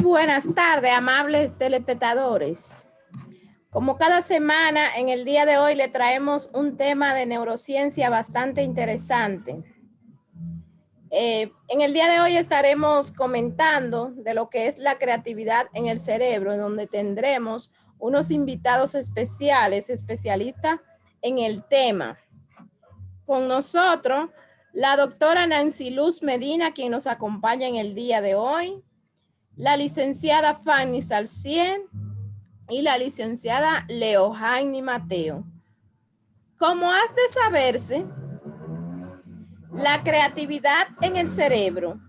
buenas tardes, amables telespectadores. Como cada semana, en el día de hoy le traemos un tema de neurociencia bastante interesante. En el día de hoy estaremos comentando de lo que es la creatividad en el cerebro, donde tendremos unos invitados especiales, especialistas en el tema. Con nosotros, la doctora Nancy Luz Medina, quien nos acompaña en el día de hoy, la licenciada Fanny Salcien y la licenciada Leohaini Mateo. Como has de saberse, la creatividad en el cerebro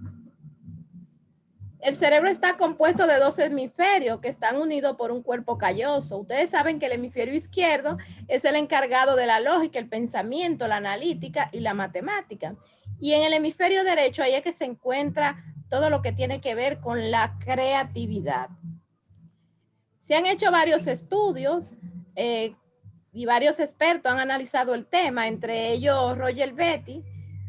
está compuesto de dos hemisferios que están unidos por un cuerpo calloso. Ustedes saben que el hemisferio izquierdo es el encargado de la lógica, el pensamiento, la analítica y la matemática. Y en el hemisferio derecho ahí es que se encuentra todo lo que tiene que ver con la creatividad. Se han hecho varios estudios y varios expertos han analizado el tema, entre ellos Roger Betty,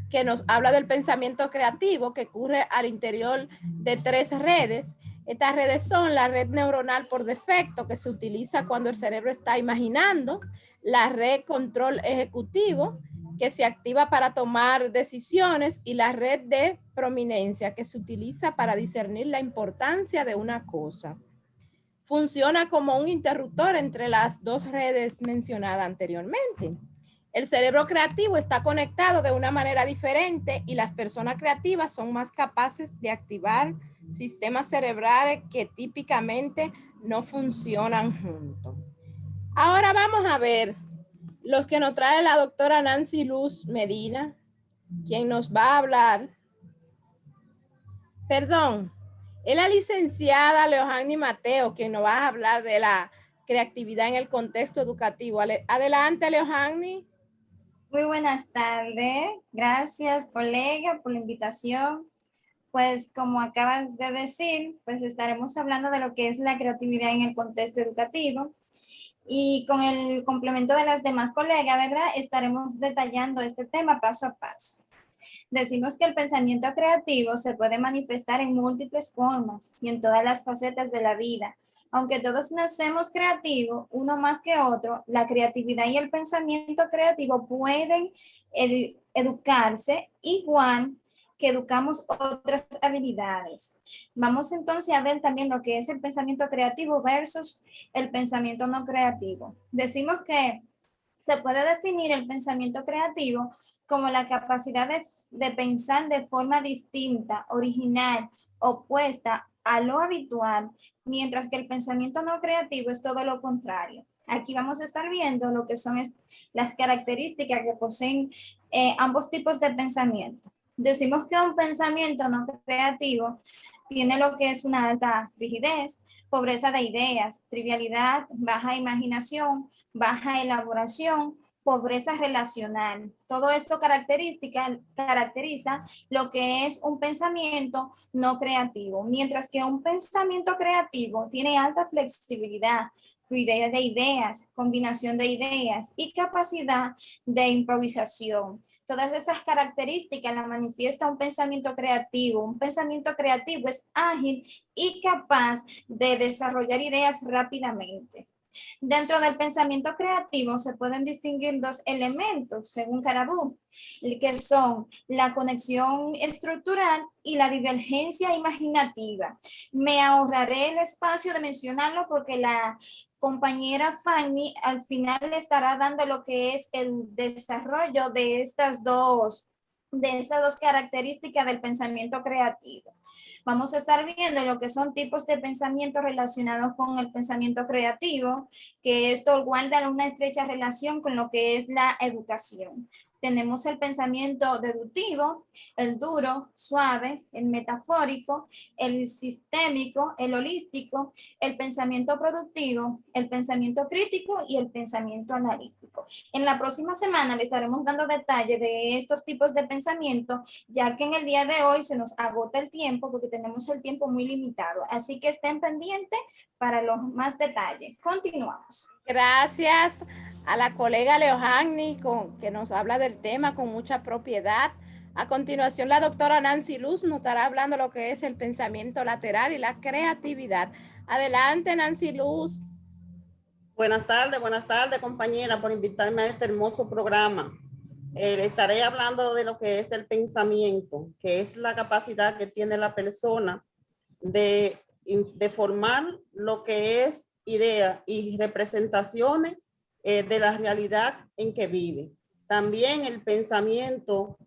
que nos habla del pensamiento creativo que ocurre al interior de tres redes. Estas redes son la red neuronal por defecto, que se utiliza cuando el cerebro está imaginando, la red control ejecutivo, que se activa para tomar decisiones, y la red de prominencia, que se utiliza para discernir la importancia de una cosa. Funciona como un interruptor entre las dos redes mencionadas anteriormente. El cerebro creativo está conectado de una manera diferente y las personas creativas son más capaces de activar sistemas cerebrales que típicamente no funcionan juntos. Ahora vamos a ver los que nos trae la doctora Nancy Luz Medina, quien nos va a hablar. Es la licenciada Leohaini Mateo, quien nos va a hablar de la creatividad en el contexto educativo. Adelante, Leohaini. Muy buenas tardes. Gracias, colega, por la invitación. Pues como acabas de decir, pues estaremos hablando de lo que es la creatividad en el contexto educativo. Y con el complemento de las demás colegas, ¿verdad? Estaremos detallando este tema paso a paso. Decimos que el pensamiento creativo se puede manifestar en múltiples formas y en todas las facetas de la vida. Aunque todos nacemos creativos, uno más que otro, la creatividad y el pensamiento creativo pueden educarse igual que educamos otras habilidades. Vamos entonces a ver también lo que es el pensamiento creativo versus el pensamiento no creativo. Decimos que se puede definir el pensamiento creativo como la capacidad de pensar de forma distinta, original, opuesta a lo habitual, mientras que el pensamiento no creativo es todo lo contrario. Aquí vamos a estar viendo lo que son las características que poseen ambos tipos de pensamiento. Decimos que un pensamiento no creativo tiene lo que es una alta rigidez, pobreza de ideas, trivialidad, baja imaginación, baja elaboración, pobreza relacional. Todo esto caracteriza lo que es un pensamiento no creativo, mientras que un pensamiento creativo tiene alta flexibilidad, fluidez de ideas, combinación de ideas y capacidad de improvisación. Todas estas características las manifiesta un pensamiento creativo. Un pensamiento creativo es ágil y capaz de desarrollar ideas rápidamente. Dentro del pensamiento creativo se pueden distinguir dos elementos, según Carabú, que son la conexión estructural y la divergencia imaginativa. Me ahorraré el espacio de mencionarlo porque la compañera Fanny al final le estará dando lo que es el desarrollo de estas dos características del pensamiento creativo. Vamos a estar viendo lo que son tipos de pensamiento relacionados con el pensamiento creativo, que esto guarda una estrecha relación con lo que es la educación. Tenemos el pensamiento deductivo, el duro, suave, el metafórico, el sistémico, el holístico, el pensamiento productivo, el pensamiento crítico y el pensamiento analítico. En la próxima semana le estaremos dando detalles de estos tipos de pensamiento, ya que en el día de hoy se nos agota el tiempo porque tenemos el tiempo muy limitado. Así que estén pendientes para los más detalles. Continuamos. Gracias a la colega Leohaini, que nos habla del tema con mucha propiedad. A continuación, la doctora Nancy Luz nos estará hablando lo que es el pensamiento lateral y la creatividad. Adelante, Nancy Luz. Buenas tardes, compañera, por invitarme a este hermoso programa. Le estaré hablando de lo que es el pensamiento, que es la capacidad que tiene la persona de formar lo que es ideas y representaciones de la realidad en que vive. También el pensamiento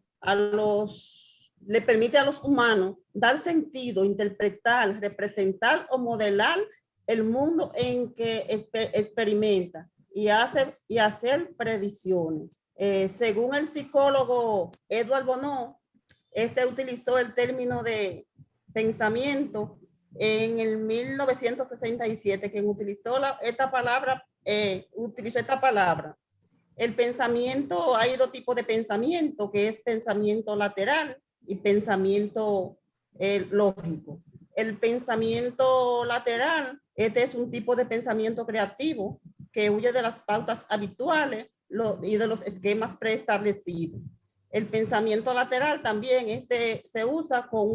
le permite a los humanos dar sentido, interpretar, representar o modelar el mundo en que experimenta y hacer predicciones. Según el psicólogo Edward Bono, utilizó el término de pensamiento en el 1967, quien utilizó esta palabra. El pensamiento, hay dos tipos de pensamiento, que es pensamiento lateral y pensamiento lógico. El pensamiento lateral, este es un tipo de pensamiento creativo que huye de las pautas habituales y de los esquemas preestablecidos. El pensamiento lateral también se usa con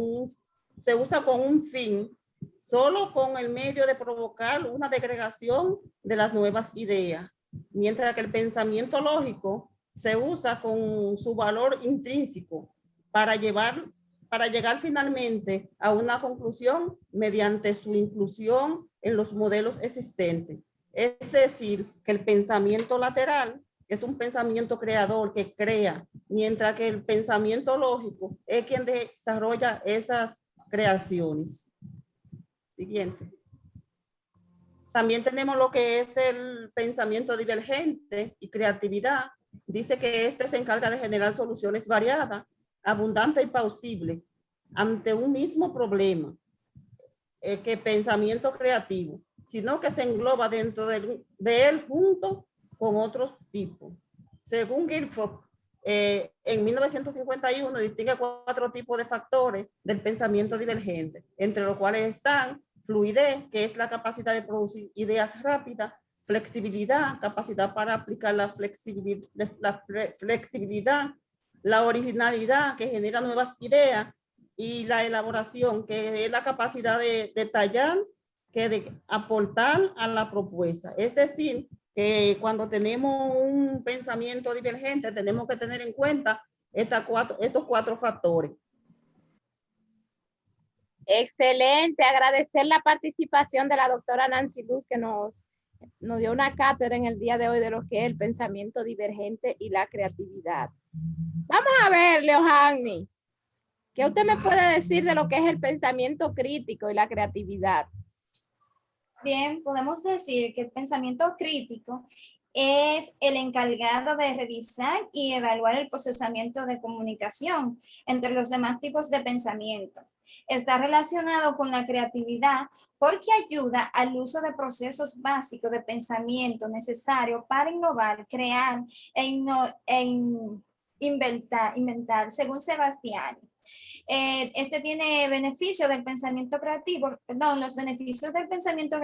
un fin, solo con el medio de provocar una segregación de las nuevas ideas, mientras que el pensamiento lógico se usa con su valor intrínseco para llegar finalmente a una conclusión mediante su inclusión en los modelos existentes. Es decir, que el pensamiento lateral es un pensamiento creador que crea, mientras que el pensamiento lógico es quien desarrolla esas creaciones. Siguiente. También tenemos lo que es el pensamiento divergente y creatividad. Dice que se encarga de generar soluciones variadas, abundantes y plausibles ante un mismo problema que pensamiento creativo, sino que se engloba dentro de él junto con otros tipos. Según Guilford, en 1951 distingue 4 tipos de factores del pensamiento divergente, entre los cuales están fluidez, que es la capacidad de producir ideas rápidas; flexibilidad, capacidad para aplicar la flexibilidad; la originalidad, que genera nuevas ideas; y la elaboración, que es la capacidad de detallar, que de aportar a la propuesta. Es decir, que cuando tenemos un pensamiento divergente tenemos que tener en cuenta estos 4 factores. Excelente, agradecer la participación de la doctora Nancy Luz, que nos dio una cátedra en el día de hoy de lo que es el pensamiento divergente y la creatividad. Vamos a ver, Leohani, ¿qué usted me puede decir de lo que es el pensamiento crítico y la creatividad? Bien, podemos decir que el pensamiento crítico es el encargado de revisar y evaluar el procesamiento de comunicación entre los demás tipos de pensamiento. Está relacionado con la creatividad porque ayuda al uso de procesos básicos de pensamiento necesarios para innovar, crear e inventar, según Sebastián. Tiene beneficios del pensamiento creativo, los beneficios del pensamiento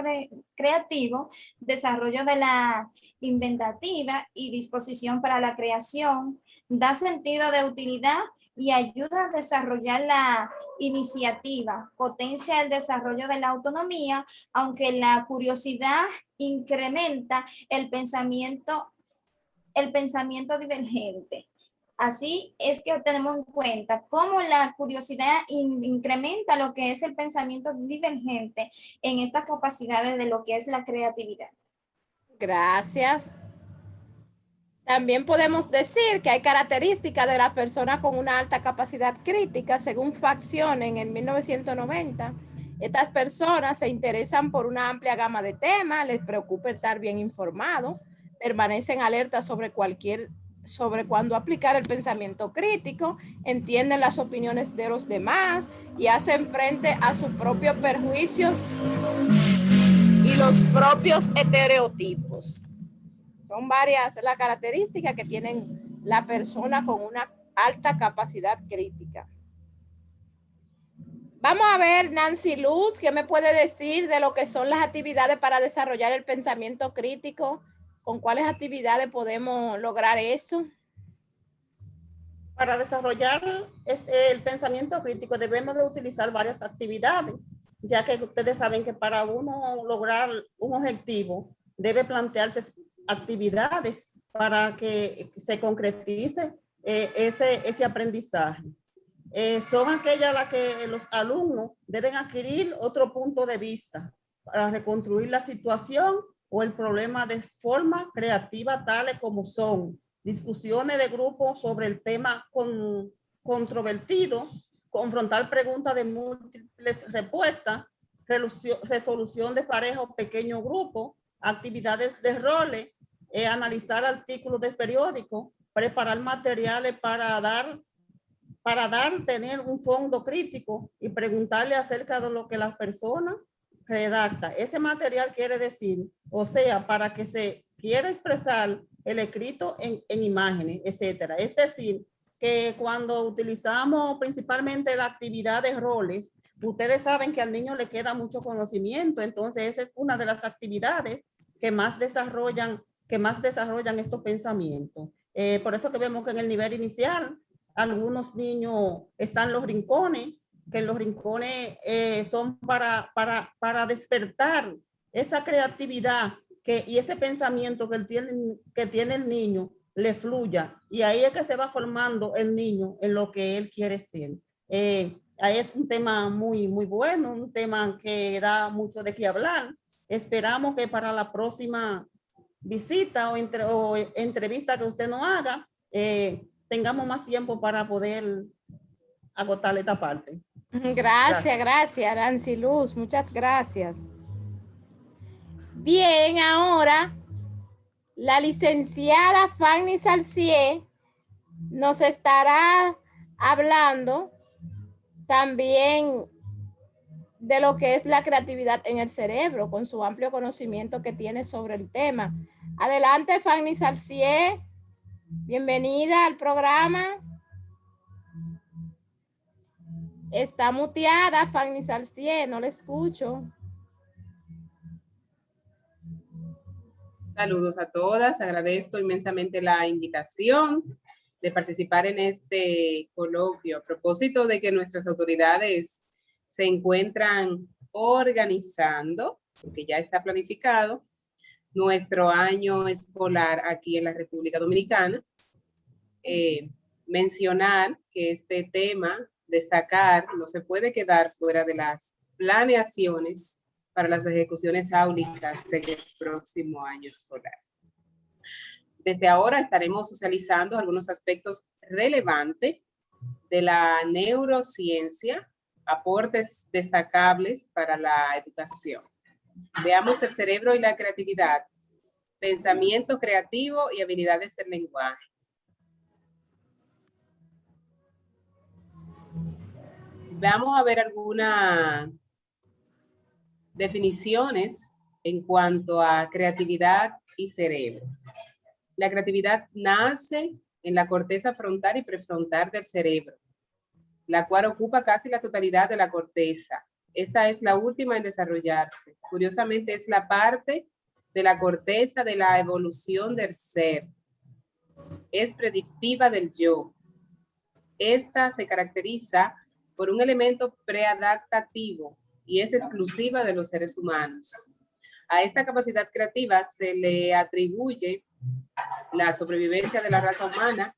creativo, desarrollo de la inventativa y disposición para la creación, da sentido de utilidad y ayuda a desarrollar la iniciativa, potencia el desarrollo de la autonomía, aunque la curiosidad incrementa el pensamiento divergente. Así es que tenemos en cuenta cómo la curiosidad incrementa lo que es el pensamiento divergente en estas capacidades de lo que es la creatividad. Gracias. También podemos decir que hay características de la persona con una alta capacidad crítica, según Facción en el 1990. Estas personas se interesan por una amplia gama de temas, les preocupa estar bien informados, permanecen alertas sobre cuándo aplicar el pensamiento crítico, entienden las opiniones de los demás y hacen frente a sus propios perjuicios y los propios estereotipos. Son varias las características que tienen la persona con una alta capacidad crítica. Vamos a ver, Nancy Luz, ¿qué me puede decir de lo que son las actividades para desarrollar el pensamiento crítico? ¿Con cuáles actividades podemos lograr eso? Para desarrollar el pensamiento crítico debemos de utilizar varias actividades, ya que ustedes saben que para uno lograr un objetivo debe plantearse actividades para que se concretice ese aprendizaje. Son aquellas las que los alumnos deben adquirir otro punto de vista para reconstruir la situación o el problema de forma creativa, tales como son discusiones de grupo sobre el tema controvertido, confrontar preguntas de múltiples respuestas, resolución de pareja o pequeño grupo, actividades de roles, analizar artículos de periódico, preparar materiales tener un fondo crítico y preguntarle acerca de lo que las personas redacta. Ese material quiere decir, o sea, para que se quiera expresar el escrito en imágenes, etcétera. Es decir, que cuando utilizamos principalmente la actividad de roles, ustedes saben que al niño le queda mucho conocimiento, entonces esa es una de las actividades que más desarrollan estos pensamientos. Por eso que vemos que en el nivel inicial, algunos niños están los rincones, que los rincones son para despertar esa creatividad y ese pensamiento que tiene el niño le fluya. Y ahí es que se va formando el niño en lo que él quiere ser. Ahí es un tema muy, muy bueno, un tema que da mucho de qué hablar. Esperamos que para la próxima visita o entrevista que usted nos haga, tengamos más tiempo para poder agotar esta parte. Gracias, Nancy Luz, muchas gracias. Bien, ahora la licenciada Fanny Salcier nos estará hablando también de lo que es la creatividad en el cerebro, con su amplio conocimiento que tiene sobre el tema. Adelante, Fanny Salcier, bienvenida al programa. Está muteada, Fanny Salcier, no la escucho. Saludos a todas, agradezco inmensamente la invitación de participar en este coloquio a propósito de que nuestras autoridades se encuentran organizando, porque ya está planificado, nuestro año escolar aquí en la República Dominicana. Mencionar que este tema, destacar, no se puede quedar fuera de las planeaciones para las ejecuciones áulicas en el próximo año escolar. Desde ahora estaremos socializando algunos aspectos relevantes de la neurociencia, aportes destacables para la educación. Veamos el cerebro y la creatividad, pensamiento creativo y habilidades del lenguaje. Vamos a ver algunas definiciones en cuanto a creatividad y cerebro. La creatividad nace en la corteza frontal y prefrontal del cerebro, la cual ocupa casi la totalidad de la corteza. Esta es la última en desarrollarse. Curiosamente, es la parte de la corteza de la evolución del ser. Es predictiva del yo. Esta se caracteriza por un elemento preadaptativo y es exclusiva de los seres humanos. A esta capacidad creativa se le atribuye la sobrevivencia de la raza humana,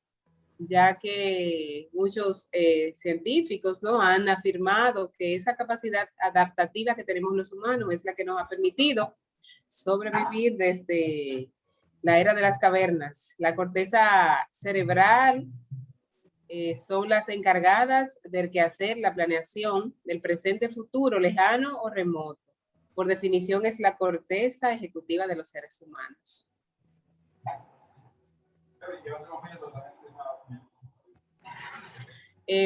ya que muchos científicos, ¿no?, han afirmado que esa capacidad adaptativa que tenemos los humanos es la que nos ha permitido sobrevivir desde la era de las cavernas. La corteza cerebral son las encargadas del quehacer, la planeación del presente, futuro, lejano o remoto. Por definición, es la corteza ejecutiva de los seres humanos.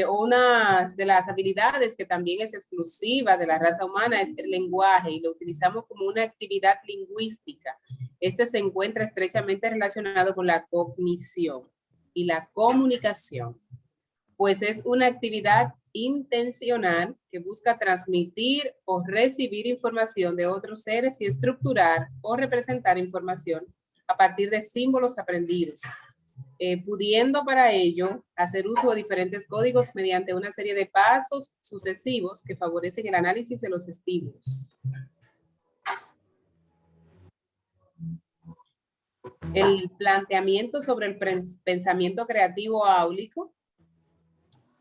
Una de las habilidades que también es exclusiva de la raza humana es el lenguaje, y lo utilizamos como una actividad lingüística. Este se encuentra estrechamente relacionado con la cognición y la comunicación, pues es una actividad intencional que busca transmitir o recibir información de otros seres y estructurar o representar información a partir de símbolos aprendidos, pudiendo para ello hacer uso de diferentes códigos mediante una serie de pasos sucesivos que favorecen el análisis de los estímulos. El planteamiento sobre el pensamiento creativo áulico.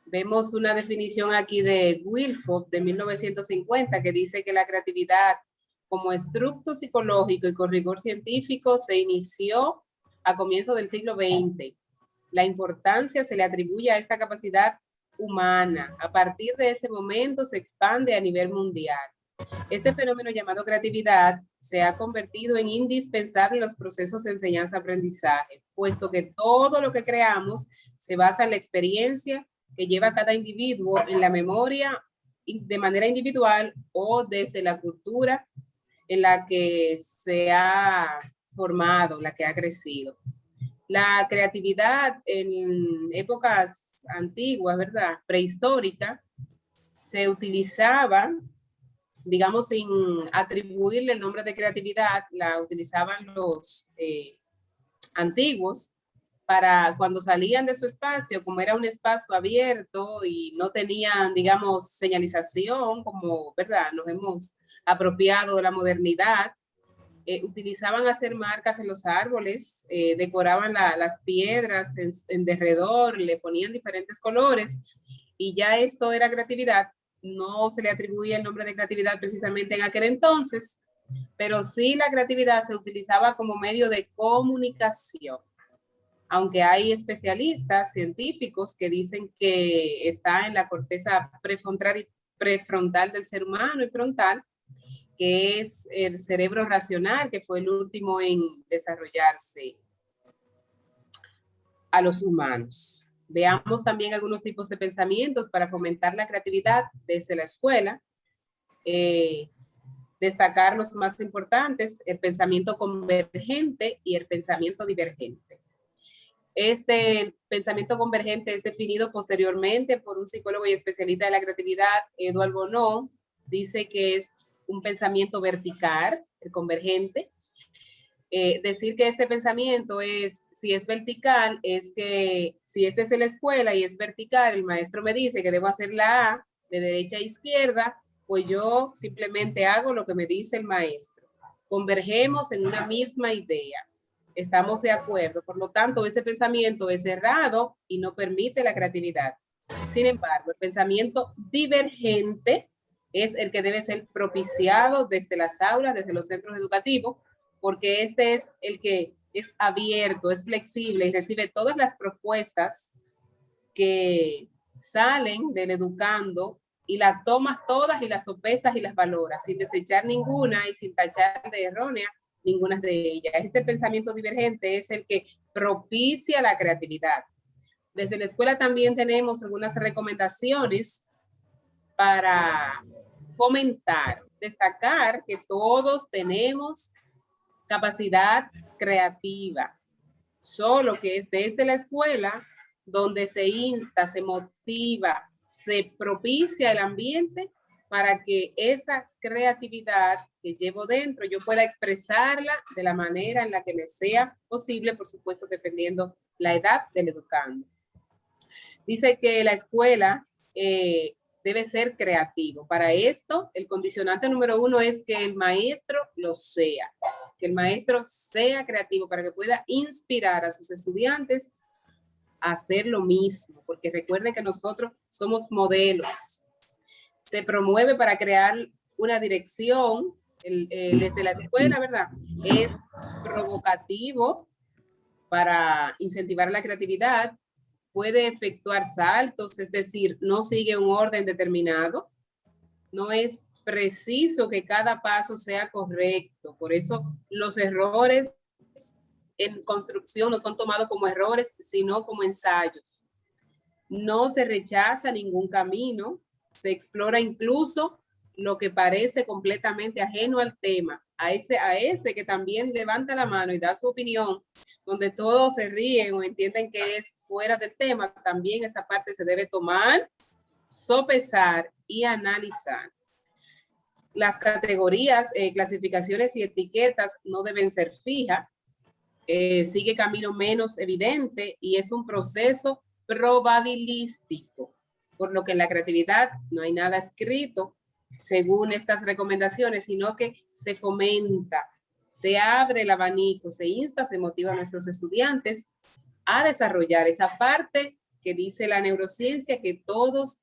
Vemos una definición aquí de Wilford de 1950 que dice que la creatividad como estructo psicológico y con rigor científico se inició a comienzos del siglo XX. La importancia se le atribuye a esta capacidad humana. A partir de ese momento se expande a nivel mundial. Este fenómeno llamado creatividad se ha convertido en indispensable en los procesos de enseñanza-aprendizaje, puesto que todo lo que creamos se basa en la experiencia que lleva cada individuo en la memoria de manera individual o desde la cultura en la que se ha formado, la que ha crecido. La creatividad en épocas antiguas, ¿verdad? Prehistóricas, se utilizaba, digamos, sin atribuirle el nombre de creatividad, la utilizaban los antiguos para cuando salían de su espacio, como era un espacio abierto y no tenían, digamos, señalización, como, ¿verdad? Nos hemos apropiado de la modernidad. Utilizaban hacer marcas en los árboles, decoraban las piedras en derredor, le ponían diferentes colores y ya esto era creatividad. No se le atribuía el nombre de creatividad precisamente en aquel entonces, pero sí la creatividad se utilizaba como medio de comunicación. Aunque hay especialistas científicos que dicen que está en la corteza prefrontal del ser humano y frontal, que es el cerebro racional, que fue el último en desarrollarse a los humanos. Veamos también algunos tipos de pensamientos para fomentar la creatividad desde la escuela. Destacar los más importantes, el pensamiento convergente y el pensamiento divergente. Este pensamiento convergente es definido posteriormente por un psicólogo y especialista de la creatividad, Edouard Bonneau. Dice que es un pensamiento vertical, el convergente. Decir que este pensamiento es, si es vertical, es que si este es de la escuela y es vertical, el maestro me dice que debo hacer la A de derecha a izquierda, pues yo simplemente hago lo que me dice el maestro. Convergemos en una misma idea. Estamos de acuerdo. Por lo tanto, ese pensamiento es cerrado y no permite la creatividad. Sin embargo, el pensamiento divergente es el que debe ser propiciado desde las aulas, desde los centros educativos, porque este es el que es abierto, es flexible y recibe todas las propuestas que salen del educando y las tomas todas y las sopesas y las valoras, sin desechar ninguna y sin tachar de errónea ninguna de ellas. Este pensamiento divergente es el que propicia la creatividad. Desde la escuela también tenemos algunas recomendaciones para fomentar, destacar que todos tenemos capacidad creativa, solo que es desde la escuela donde se insta, se motiva, se propicia el ambiente para que esa creatividad que llevo dentro yo pueda expresarla de la manera en la que me sea posible, por supuesto, dependiendo la edad del educando. Dice que la escuela debe ser creativo. Para esto, el condicionante número 1 es que el maestro lo sea, que el maestro sea creativo para que pueda inspirar a sus estudiantes a hacer lo mismo, porque recuerden que nosotros somos modelos. Se promueve para crear una dirección desde la escuela, ¿verdad? Es provocativo para incentivar la creatividad, puede efectuar saltos, es decir, no sigue un orden determinado, no es preciso que cada paso sea correcto, por eso los errores en construcción no son tomados como errores, sino como ensayos. No se rechaza ningún camino, se explora incluso lo que parece completamente ajeno al tema, a ese que también levanta la mano y da su opinión, donde todos se ríen o entienden que es fuera del tema, también esa parte se debe tomar, sopesar y analizar. Las categorías, clasificaciones y etiquetas no deben ser fijas. sigue camino menos evidente y es un proceso probabilístico, por lo que en la creatividad no hay nada escrito según estas recomendaciones, sino que se fomenta, se abre el abanico, se insta, se motiva a nuestros estudiantes a desarrollar esa parte que dice la neurociencia que todos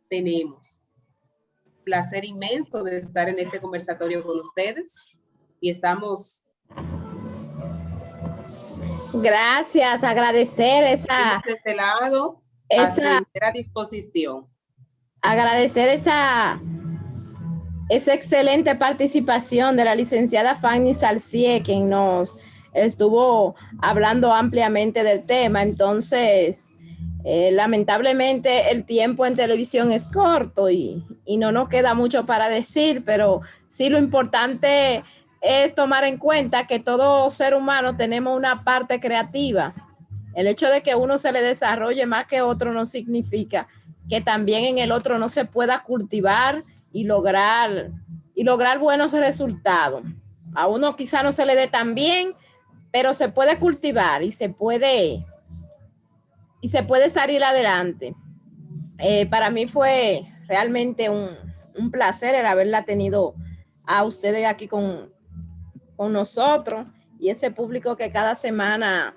tenemos. Placer inmenso de estar en este conversatorio con ustedes y estamos... Gracias, agradecer de este lado a su entera disposición. Agradecer esa excelente participación de la licenciada Fanny Salcié, quien nos estuvo hablando ampliamente del tema. Entonces, lamentablemente el tiempo en televisión es corto y no nos queda mucho para decir, pero sí lo importante es tomar en cuenta que todo ser humano tenemos una parte creativa. El hecho de que uno se le desarrolle más que otro no significa que también en el otro no se pueda cultivar y lograr buenos resultados. A uno quizá no se le dé tan bien, pero se puede cultivar y se puede salir adelante. Para mí fue realmente un placer el haberla tenido a ustedes aquí con nosotros y ese público que cada semana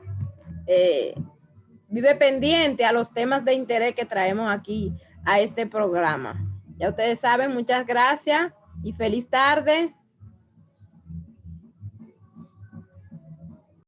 vive pendiente a los temas de interés que traemos aquí a este programa. Ya ustedes saben, muchas gracias y feliz tarde.